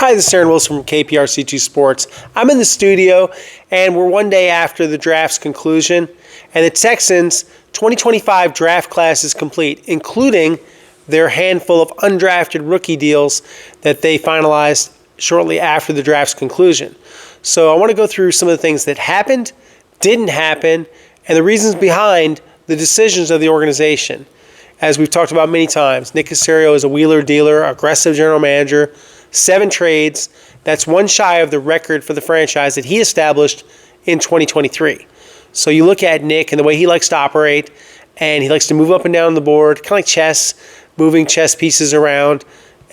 Hi, this is Aaron Wilson from KPRC2 Sports. I'm in the studio, and we're one day after the draft's conclusion, and the Texans' 2025 draft class is complete, including their handful of undrafted rookie deals that they finalized shortly after the draft's conclusion. So I want to go through some of the things that happened, didn't happen, and the reasons behind the decisions of the organization. As we've talked about many times, Nick Caserio is a wheeler dealer, aggressive general manager, 7 trades. That's one shy of the record for the franchise that he established in 2023. So you look at Nick and the way he likes to operate, and he likes to move up and down the board, kind of like chess, moving chess pieces around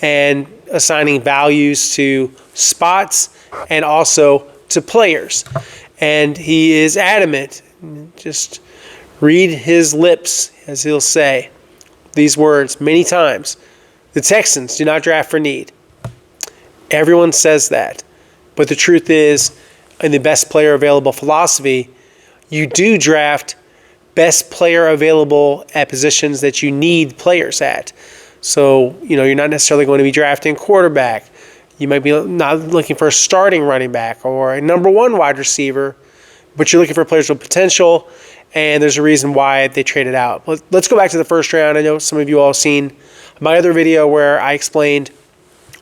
and assigning values to spots and also to players. And he is adamant. Just read his lips, as he'll say these words many times. The Texans do not draft for need. Everyone says that. But the truth is, in the best player available philosophy, you do draft best player available at positions that you need players at. So, you're not necessarily going to be drafting quarterback. You might be not looking for a starting running back or a number 1 wide receiver, but you're looking for players with potential, and there's a reason why they traded out. Let's go back to the first round. I know some of you all have seen my other video where I explained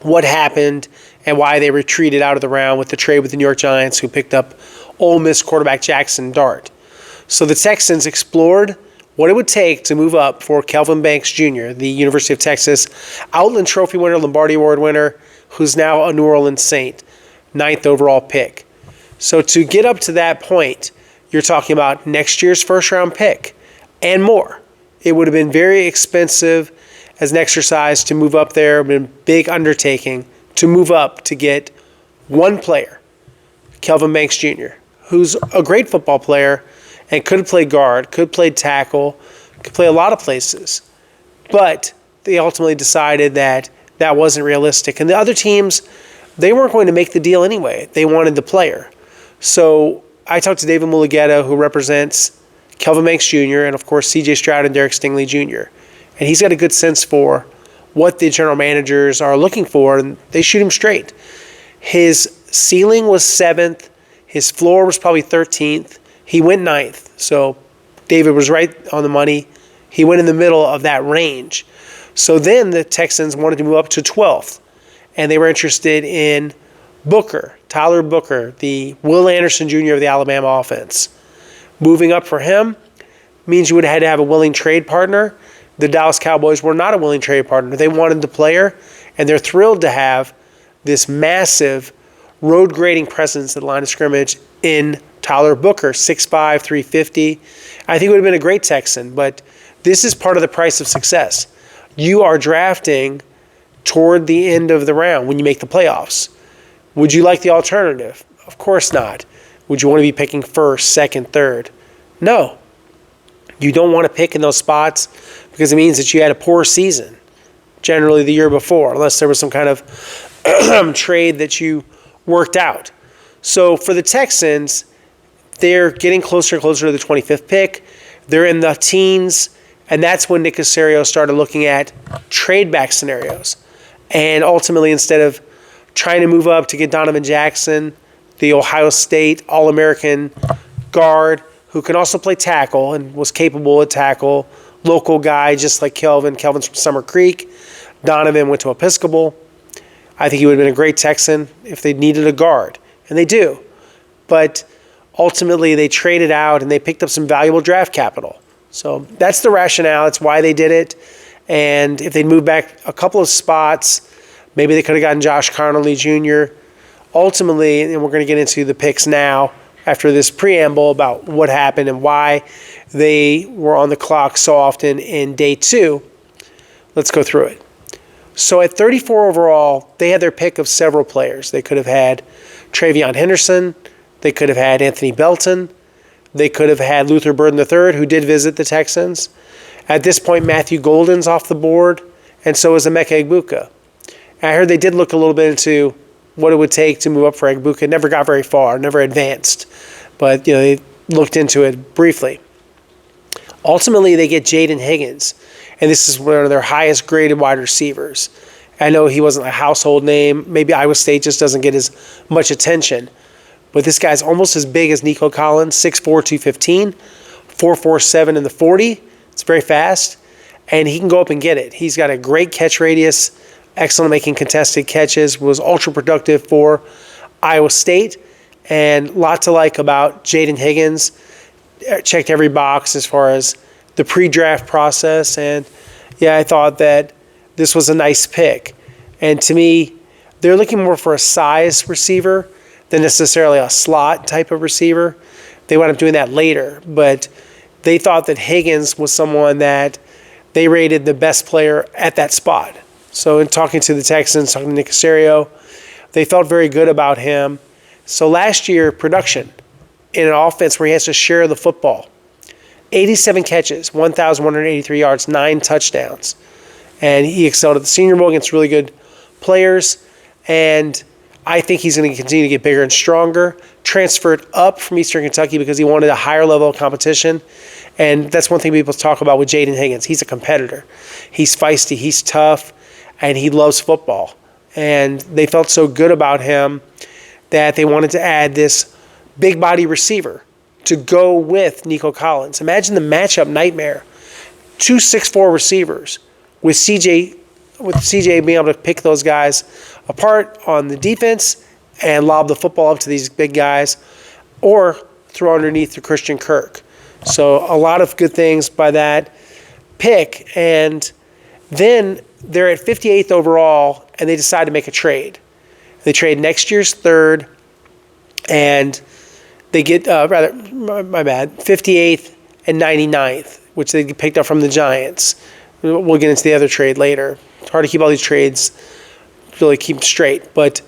what happened and why they retreated out of the round with the trade with the New York Giants, who picked up Ole Miss quarterback Jackson Dart. So the Texans explored what it would take to move up for Kelvin Banks Jr., the University of Texas Outland Trophy winner, Lombardi Award winner, who's now a New Orleans Saint, 9th overall pick. So to get up to that point, you're talking about next year's first-round pick and more. It would have been very expensive as an exercise to move up there. It would have been a big undertaking to move up to get one player, Kelvin Banks Jr., who's a great football player and could have played guard, could play tackle, could play a lot of places. But they ultimately decided that that wasn't realistic. And the other teams, they weren't going to make the deal anyway. They wanted the player. So I talked to David Mulugeta, who represents Kelvin Banks Jr., and of course C.J. Stroud and Derek Stingley Jr., and he's got a good sense for what the general managers are looking for, and they shoot him straight. His ceiling was 7th. His floor was probably 13th. He went 9th. So David was right on the money. He went in the middle of that range. So then the Texans wanted to move up to 12th, and they were interested in Tyler Booker, the Will Anderson Jr. of the Alabama offense. Moving up for him means you would have had to have a willing trade partner. The Dallas Cowboys were not a willing trade partner. They wanted the player, and they're thrilled to have this massive road grading presence at the line of scrimmage in Tyler Booker, 6'5", 350. I think it would have been a great Texan, but this is part of the price of success. You are drafting toward the end of the round when you make the playoffs. Would you like the alternative? Of course not. Would you want to be picking first, second, third? No. You don't want to pick in those spots because it means that you had a poor season, generally the year before, unless there was some kind of trade that you worked out. So for the Texans, they're getting closer and closer to the 25th pick. They're in the teens, and that's when Nick Caserio started looking at trade-back scenarios. And ultimately, instead of trying to move up to get Donovan Jackson, the Ohio State All-American guard, who can also play tackle and was capable of tackle, local guy just like Kelvin. Kelvin's from Summer Creek. Donovan went to Episcopal. I think he would have been a great Texan if they needed a guard, and they do. But ultimately, they traded out and they picked up some valuable draft capital. So that's the rationale. It's why they did it. And if they'd moved back a couple of spots, maybe they could have gotten Josh Connolly Jr. Ultimately, and we're going to get into the picks now after this preamble about what happened and why they were on the clock so often in day 2. Let's go through it. So at 34 overall, they had their pick of several players. They could have had Travion Henderson. They could have had Anthony Belton. They could have had Luther Burden III, who did visit the Texans. At this point, Matthew Golden's off the board, and so is Emeka Egbuka. I heard they did look a little bit into what it would take to move up for Egbuka. Never got very far, never advanced, but they looked into it briefly. Ultimately, they get Jaden Higgins, and this is one of their highest graded wide receivers. I know he wasn't a household name. Maybe Iowa State just doesn't get as much attention. But this guy's almost as big as Nico Collins, 6'4", 215, 4.47 in the 40. It's very fast. And he can go up and get it. He's got a great catch radius, excellent making contested catches, was ultra productive for Iowa State. And lot to like about Jaden Higgins. Checked every box as far as the pre-draft process. And yeah, I thought that this was a nice pick. And to me, they're looking more for a size receiver than necessarily a slot type of receiver. They wound up doing that later. But they thought that Higgins was someone that they rated the best player at that spot. So in talking to the Texans, talking to Nick Caserio, they felt very good about him. So last year, production in an offense where he has to share the football. 87 catches, 1,183 yards, 9 touchdowns. And he excelled at the Senior Bowl against really good players. And I think he's going to continue to get bigger and stronger. Transferred up from Eastern Kentucky because he wanted a higher level of competition. And that's one thing people talk about with Jaden Higgins. He's a competitor. He's feisty, he's tough, and he loves football. And they felt so good about him that they wanted to add this big body receiver to go with Nico Collins. Imagine the matchup nightmare. 2 6'4" receivers with CJ being able to pick those guys apart on the defense and lob the football up to these big guys or throw underneath to Christian Kirk. So a lot of good things by that pick. And then they're at 58th overall, and they decide to make a trade. They trade next year's third, and they get, 58th and 99th, which they picked up from the Giants. We'll get into the other trade later. It's hard to keep all these trades, really keep them straight. But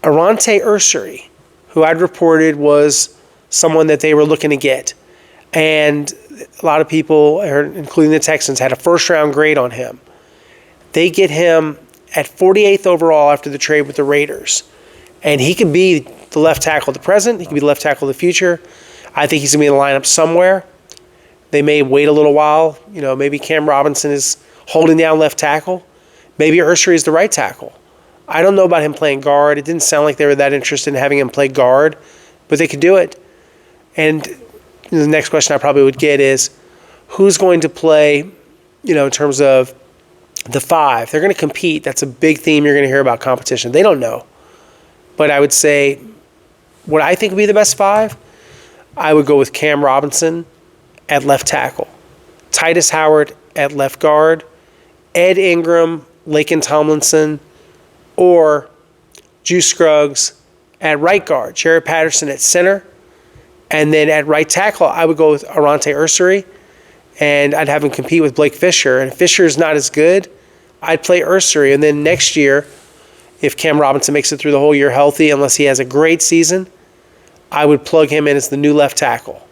Arante Ursary, who I'd reported was someone that they were looking to get. And a lot of people, including the Texans, had a first-round grade on him. They get him at 48th overall after the trade with the Raiders. And he could be the left tackle of the present. He could be the left tackle of the future. I think he's going to be in the lineup somewhere. They may wait a little while. You know, maybe Cam Robinson is holding down left tackle. Maybe Ursary is the right tackle. I don't know about him playing guard. It didn't sound like they were that interested in having him play guard, but they could do it. And the next question I probably would get is, who's going to play, in terms of the 5? They're going to compete. That's a big theme you're going to hear about competition. They don't know. But I would say what I think would be the best 5, I would go with Cam Robinson at left tackle, Titus Howard at left guard, Ed Ingram, Laken Tomlinson, or Juice Scruggs at right guard, Jared Patterson at center, and then at right tackle, I would go with Arante Ursary, and I'd have him compete with Blake Fisher. And if Fisher's not as good, I'd play Ursary. And then next year, if Cam Robinson makes it through the whole year healthy, unless he has a great season, I would plug him in as the new left tackle.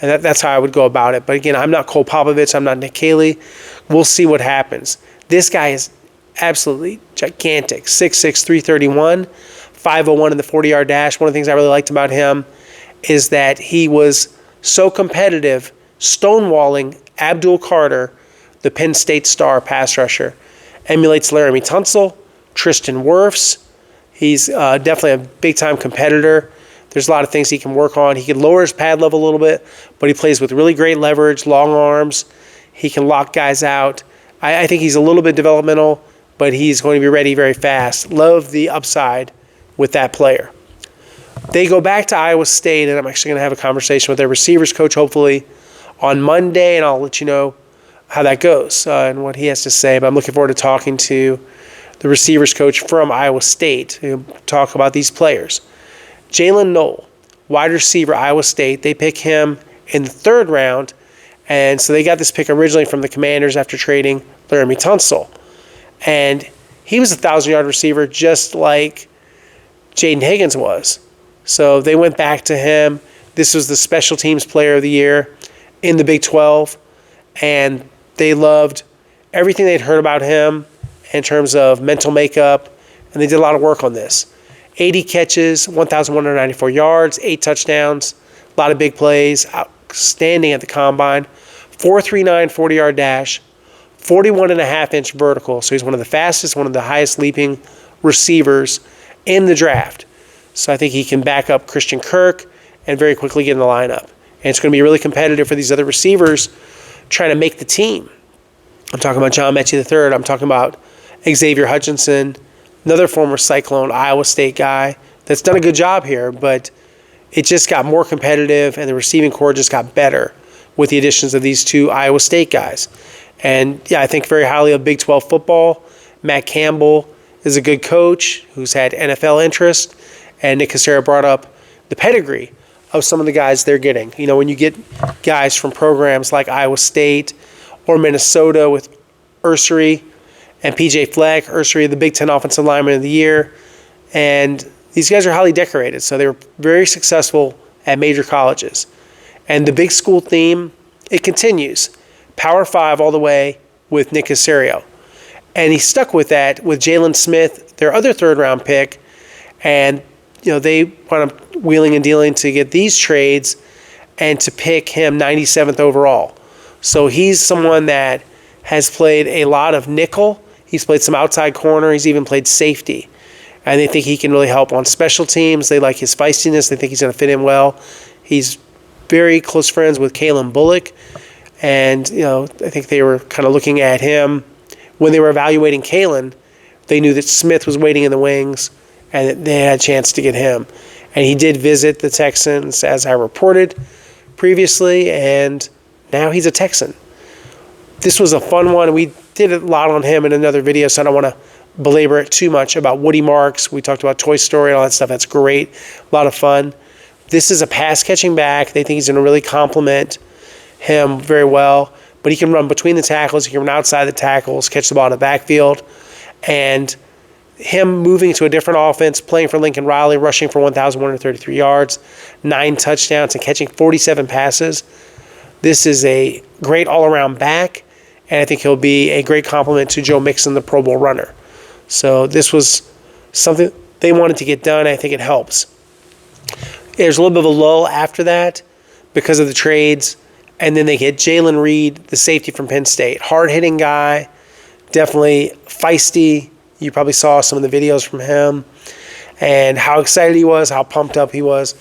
And that's how I would go about it. But again, I'm not Cole Popovich. I'm not Nick Caley. We'll see what happens. This guy is absolutely gigantic. 6'6", 331, 501 in the 40-yard dash. One of the things I really liked about him is that he was so competitive, stonewalling Abdul Carter, the Penn State star pass rusher. Emulates Laramie Tunsil, Tristan Wirfs. He's definitely a big-time competitor. There's a lot of things he can work on. He can lower his pad level a little bit, but he plays with really great leverage, long arms. He can lock guys out. I think he's a little bit developmental, but he's going to be ready very fast. Love the upside with that player. They go back to Iowa State, and I'm actually going to have a conversation with their receivers coach hopefully on Monday, and I'll let you know how that goes and what he has to say. But I'm looking forward to talking to the receivers coach from Iowa State to talk about these players. Jalen Knoll, wide receiver, Iowa State. They pick him in the 3rd round, and so they got this pick originally from the Commanders after trading Laramie Tunsil. And he was a 1,000-yard receiver just like Jaden Higgins was. So they went back to him. This was the special teams player of the year in the Big 12, and they loved everything they'd heard about him in terms of mental makeup, and they did a lot of work on this. 80 catches, 1,194 yards, 8 touchdowns, a lot of big plays, outstanding at the combine, 4.39 40-yard dash, 41.5-inch vertical. So he's one of the fastest, one of the highest leaping receivers in the draft. So I think he can back up Christian Kirk and very quickly get in the lineup. And it's going to be really competitive for these other receivers trying to make the team. I'm talking about John Mechie III. I'm talking about Xavier Hutchinson, another former Cyclone Iowa State guy that's done a good job here, but it just got more competitive and the receiving core just got better with the additions of these two Iowa State guys. And yeah, I think very highly of Big 12 football. Matt Campbell is a good coach who's had NFL interest, and Nick Cassera brought up the pedigree of some of the guys they're getting. You know, when you get guys from programs like Iowa State or Minnesota with Ursery and P.J. Fleck, Ursery, the Big Ten Offensive Lineman of the Year, and these guys are highly decorated, so they were very successful at major colleges. And the big school theme, it continues. Power 5 all the way with Nick Caserio. And he stuck with that with Jalen Smith, their other third-round pick, and they wound up wheeling and dealing to get these trades and to pick him 97th overall. So he's someone that has played a lot of nickel. He's played some outside corner. He's even played safety. And they think he can really help on special teams. They like his feistiness. They think he's going to fit in well. He's very close friends with Kalen Bullock. And, I think they were kind of looking at him. When they were evaluating Kalen, they knew that Smith was waiting in the wings and that they had a chance to get him. And he did visit the Texans, as I reported previously, and now he's a Texan. This was a fun one. We did a lot on him in another video, so I don't want to belabor it too much about Woody Marks. We talked about Toy Story and all that stuff. That's great. A lot of fun. This is a pass-catching back. They think he's going to really complement him very well. But he can run between the tackles. He can run outside the tackles, catch the ball in the backfield. And him moving to a different offense, playing for Lincoln Riley, rushing for 1,133 yards, 9 touchdowns, and catching 47 passes. This is a great all-around back, and I think he'll be a great complement to Joe Mixon, the Pro Bowl runner. So this was something they wanted to get done. I think it helps. There's a little bit of a lull after that because of the trades, and then they get Jalen Reed, the safety from Penn State. Hard-hitting guy, definitely feisty. You probably saw some of the videos from him and how excited he was, how pumped up he was.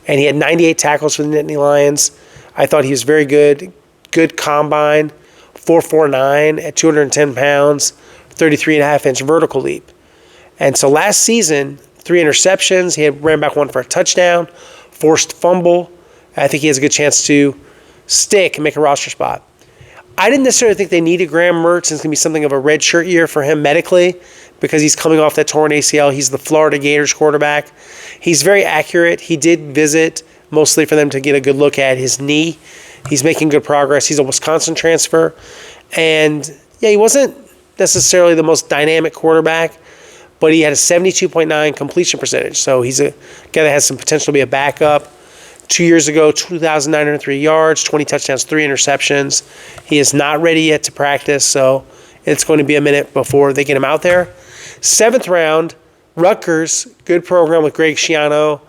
And he had 98 tackles for the Nittany Lions. I thought he was very good. Good combine, 4.49 at 210 pounds, 33.5-inch vertical leap. And so last season, 3 interceptions. He ran back 1 for a touchdown, forced fumble. I think he has a good chance to stick and make a roster spot. I didn't necessarily think they needed Graham Mertz. It's going to be something of a redshirt year for him medically because he's coming off that torn ACL. He's the Florida Gators quarterback. He's very accurate. He did visit mostly for them to get a good look at his knee. He's making good progress. He's a Wisconsin transfer. And, yeah, he wasn't necessarily the most dynamic quarterback, but he had a 72.9 completion percentage. So he's a guy that has some potential to be a backup. 2 years ago, 2,903 yards, 20 touchdowns, 3 interceptions. He is not ready yet to practice, so it's going to be a minute before they get him out there. 7th round, Rutgers, good program with Greg Schiano.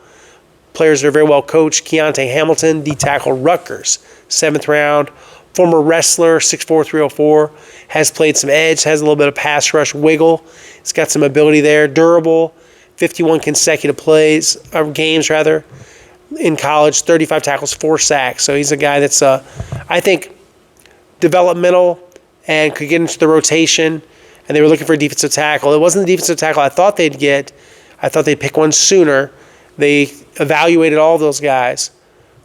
Players that are very well coached. Keontae Hamilton, D-tackle, Rutgers. 7th round, former wrestler, 6'4", 304, has played some edge, has a little bit of pass rush wiggle. He's got some ability there. Durable, 51 consecutive games in college, 35 tackles, 4 sacks. So he's a guy that's, I think, developmental and could get into the rotation. And they were looking for a defensive tackle. It wasn't the defensive tackle I thought they'd get. I thought they'd pick one sooner. They evaluated all those guys,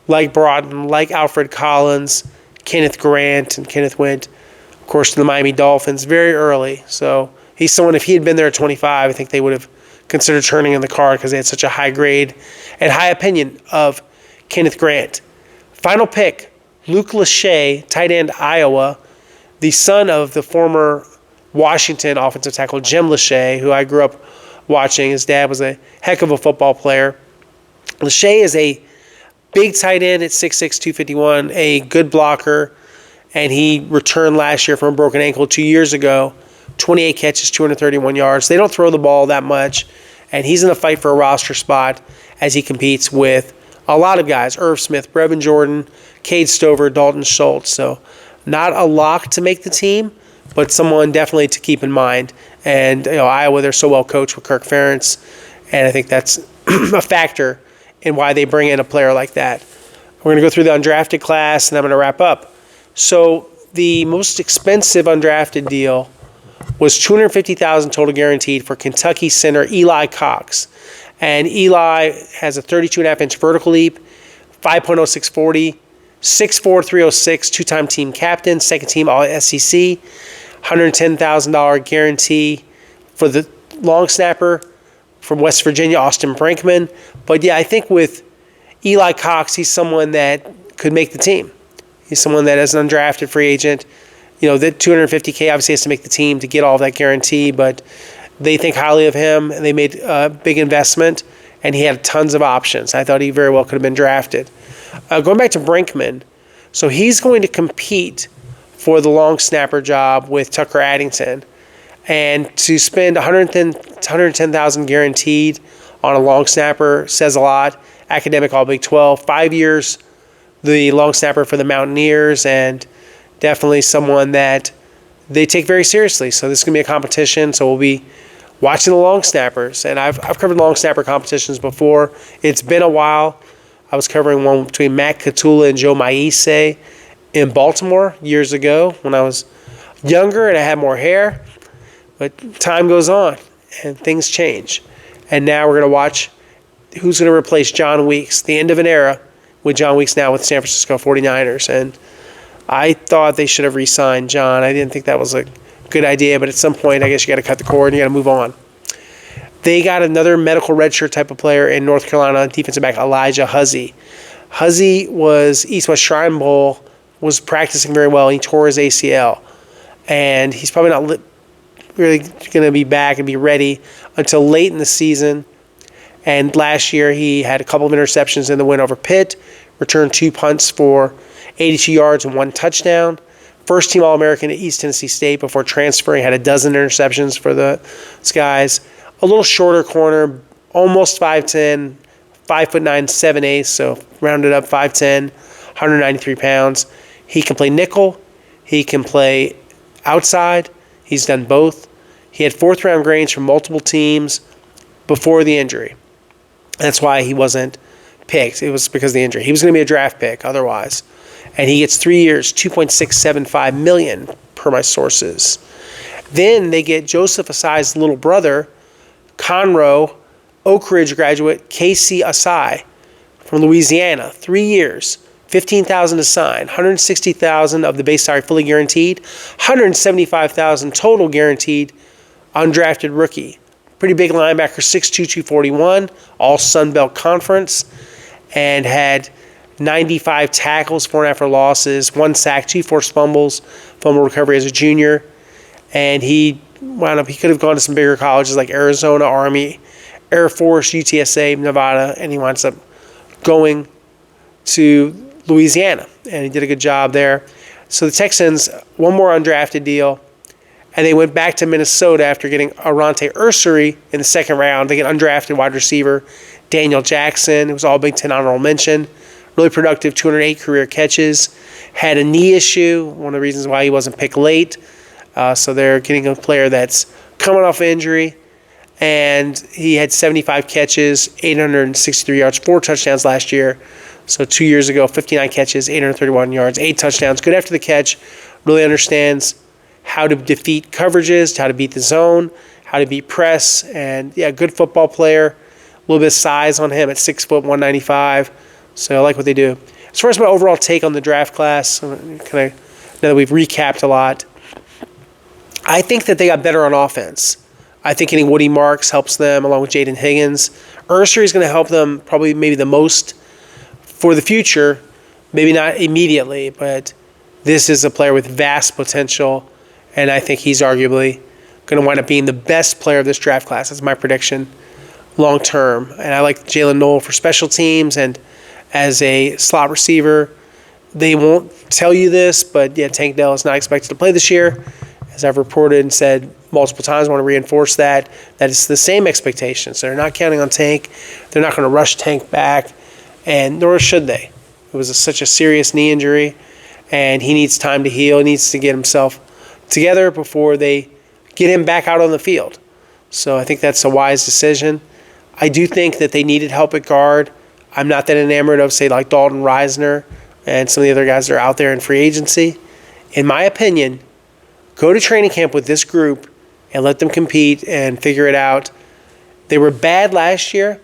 like Broughton, like Alfred Collins, Kenneth Grant, and Kenneth went, of course, to the Miami Dolphins very early. So he's someone, if he had been there at 25, I think they would have considered turning in the card because they had such a high grade and high opinion of Kenneth Grant. Final pick, Luke Lachey, tight end, Iowa, the son of the former Washington offensive tackle Jim Lachey, who I grew up watching. His dad was a heck of a football player. Lachey is a big tight end at 6'6", 251, a good blocker, and he returned last year from a broken ankle 2 years ago. 28 catches, 231 yards. They don't throw the ball that much, and he's in a fight for a roster spot as he competes with a lot of guys, Irv Smith, Brevin Jordan, Cade Stover, Dalton Schultz. So not a lock to make the team, but someone definitely to keep in mind. And Iowa, they're so well coached with Kirk Ferentz, and I think that's a factor in why they bring in a player like that. We're going to go through the undrafted class, and I'm going to wrap up. So the most expensive undrafted deal was $250,000 total guaranteed for Kentucky center Eli Cox. And Eli has a 32.5-inch vertical leap, 5.06 40, 6'4", 306, two-time team captain, second team All-SEC, $110,000 guarantee for the long snapper from West Virginia, Austin Brinkman. But yeah, I think with Eli Cox, he's someone that could make the team. He's someone that is an undrafted free agent. That $250K obviously has to make the team to get all of that guarantee, but they think highly of him, and they made a big investment, and he had tons of options. I thought he very well could have been drafted. Going back to Brinkman, so he's going to compete for the long snapper job with Tucker Addington, and to spend $110,000 guaranteed on a long snapper says a lot. Academic All Big 12, 5 years, the long snapper for the Mountaineers, and definitely someone that they take very seriously. So this is going to be a competition, so we'll be watching the long snappers. And I've covered long snapper competitions before. It's been a while. I was covering one between Matt Catula and Joe Maise in Baltimore years ago when I was younger and I had more hair. But time goes on and things change. And now we're going to watch who's going to replace John Weeks, the end of an era with John Weeks now with the San Francisco 49ers. And I thought they should have re-signed John. I didn't think that was a good idea, but at some point, I guess you got to cut the cord and you got to move on. They got another medical redshirt type of player in North Carolina, defensive back Elijah Huzzie. Huzzie was East-West Shrine Bowl, was practicing very well, and he tore his ACL. And he's probably not really going to be back and be ready until late in the season. And last year, he had a couple of interceptions in the win over Pitt, returned 2 punts for 82 yards and 1 touchdown. First team All-American at East Tennessee State before transferring, had a dozen interceptions for the guys. A little shorter corner, almost 5'10", 5'9", 7/8", so rounded up 5'10", 193 pounds. He can play nickel. He can play outside. He's done both. He had fourth-round grades from multiple teams before the injury. That's why he wasn't picked. It was because of the injury. He was going to be a draft pick otherwise. And he gets 3 years, $2.675 million per my sources. Then they get Joseph Asai's little brother, Conroe, Oak Ridge graduate Casey Asai from Louisiana. 3 years, $15,000 to sign, $160,000 of the base salary fully guaranteed, $175,000 total guaranteed, undrafted rookie. Pretty big linebacker, 6'2", 241, all Sun Belt Conference, and had 95 tackles, 4.5 for losses, 1 sack, 2 forced fumbles, fumble recovery as a junior. And he could have gone to some bigger colleges like Arizona, Army, Air Force, UTSA, Nevada, and he winds up going to Louisiana. And he did a good job there. So the Texans, one more undrafted deal, and they went back to Minnesota after getting Arante Ursary in the second round. They get undrafted wide receiver Daniel Jackson, who was all Big Ten honorable mention. Really productive, 208 career catches. Had a knee issue, one of the reasons why he wasn't picked late. So they're getting a player that's coming off injury. And he had 75 catches, 863 yards, 4 touchdowns last year. So 2 years ago, 59 catches, 831 yards, 8 touchdowns. Good after the catch. Really understands how to defeat coverages, how to beat the zone, how to beat press. And, yeah, good football player. A little bit of size on him at 6 foot, 195. So I like what they do. As far as my overall take on the draft class, now that we've recapped a lot, I think that they got better on offense. I think getting Woody Marks helps them along with Jaden Higgins. Ursary is going to help them probably maybe the most for the future. Maybe not immediately, but this is a player with vast potential, and I think he's arguably going to wind up being the best player of this draft class. That's my prediction long term. And I like Jalen Noel for special teams and as a slot receiver. They won't tell you this, but yeah, Tank Dell is not expected to play this year. As I've reported and said multiple times, I want to reinforce that it's the same expectations. They're not counting on Tank. They're not going to rush Tank back, and nor should they. It was such a serious knee injury, and he needs time to heal. He needs to get himself together before they get him back out on the field. So I think that's a wise decision. I do think that they needed help at guard. I'm not that enamored of, say, like Dalton Reisner and some of the other guys that are out there in free agency. In my opinion, go to training camp with this group and let them compete and figure it out. They were bad last year.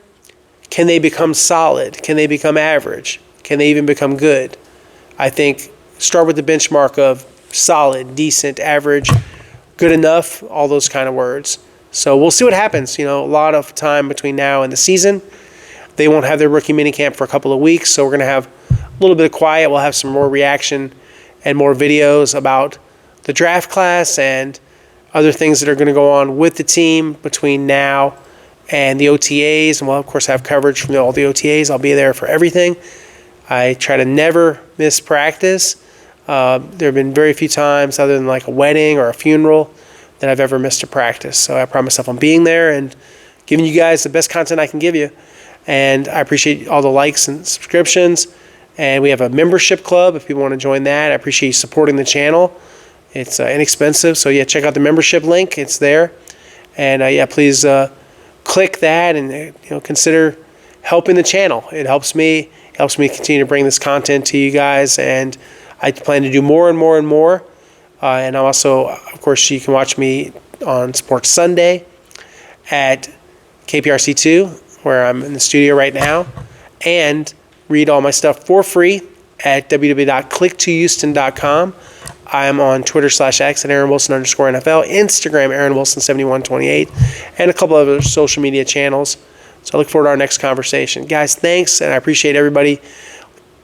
Can they become solid? Can they become average? Can they even become good? I think start with the benchmark of solid, decent, average, good enough, all those kind of words. So we'll see what happens. A lot of time between now and the season. They won't have their rookie minicamp for a couple of weeks, so we're going to have a little bit of quiet. We'll have some more reaction and more videos about the draft class and other things that are going to go on with the team between now and the OTAs. And we'll, of course, have coverage from all the OTAs. I'll be there for everything. I try to never miss practice. There have been very few times, other than like a wedding or a funeral, that I've ever missed a practice. So I pride myself on being there and giving you guys the best content I can give you. And I appreciate all the likes and subscriptions. And we have a membership club if people want to join that. I appreciate you supporting the channel. It's inexpensive. So, yeah, check out the membership link. It's there. And, please click that and consider helping the channel. It helps me. It helps me continue to bring this content to you guys. And I plan to do more and more and more. And I'm also, of course, you can watch me on Sports Sunday at KPRC2, where I'm in the studio right now, and read all my stuff for free at www.click2houston.com. I'm on Twitter/X at AaronWilson_NFL, Instagram AaronWilson7128, and a couple other social media channels. So I look forward to our next conversation. Guys, thanks, and I appreciate everybody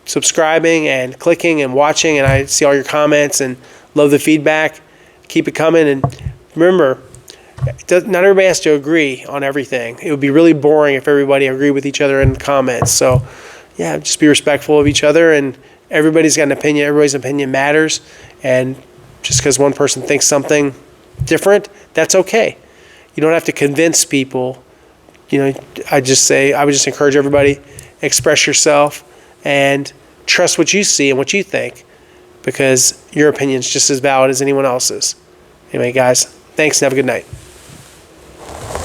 subscribing and clicking and watching, and I see all your comments and love the feedback. Keep it coming, and remember, not everybody has to agree on everything. It would be really boring if everybody agreed with each other in the comments. So, yeah, just be respectful of each other, and everybody's got an opinion. Everybody's opinion matters, and just because one person thinks something different, that's okay. You don't have to convince people. I would just encourage everybody, express yourself, and trust what you see and what you think, because your opinion is just as valid as anyone else's. Anyway, guys, thanks and have a good night.